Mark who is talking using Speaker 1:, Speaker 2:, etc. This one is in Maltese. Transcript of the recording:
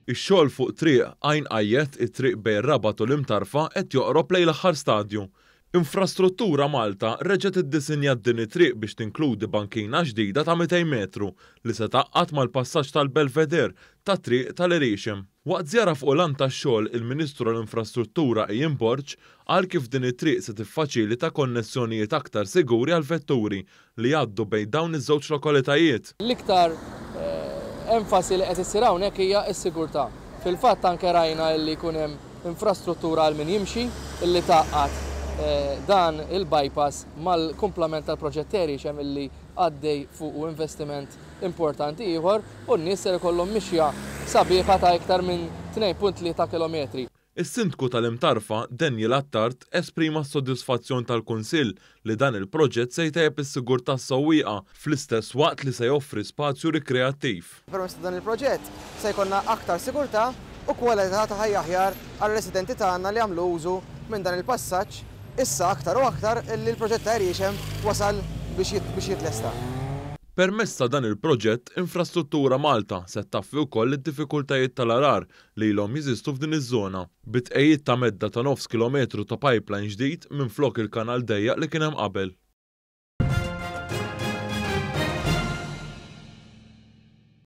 Speaker 1: Ix-xogħol fuq triq Għajn Għajjet it-triq bejn Rabat u l-Imtarfa qed joqrob lejn l-aħħar stadju. Infrastruttura Malta reġgħet iddisinjat din it-triq biex tinkludi bankina ġdida ta' 200 metru li se taqqat mal-passaġġ tal-Belvedere tat-triq tal-Irixem. Waqt żjara fuq l-għan tax-xogħol il-Ministru tal-Infrastruttura Ejjem Borġ qal kif din it-triq se tiffaċilita konnessjonijiet aktar siguri għal vetturi li jgħaddu bejn dawn iż-żewġ lokalitajiet.
Speaker 2: L-iktar enfasi li qed issir hawnhekk hija s-sigurtà. Fil-fatt anke rajna li jkun hemm infrastruttura għal min jimxi illi taqqat dan il-bypass mal-kumplament tal-proġett Irixem illi għaddej fuq investiment importanti ieħor u n-nies se jkollhom mixja sabiħa ta' iktar minn 2.3 kilometri.
Speaker 1: Is-Sindku tal-Imtarfa Daniel Attart esprima s-sodisfazzjon tal-Kunsill li dan il-proġett se jtejjeb is-sigurtà tas-sewwieqa fl-istess waqt li se joffri spazju rikreattiv.
Speaker 3: Permezz ta' dan il-proġett se jkollna aktar sigurtà u kwalità ta' ħajja aħjar għar-residenti tagħna li għamlu użu minn dan il-passaġġ issa aktar u aktar li l-proġett ta' Irixem wasal biex jitlesta.
Speaker 1: Permezz ta' dan il-proġett, Infrastruttura Malta se taffi wkoll id-diffikultajiet tal-arar li ilhom jeżistu f'din iż-żona bit-tqejjed ta' medda ta' 9 kilometru ta' pipeline ġdid minflok il-kanal dejjaq li kien hemm qabel.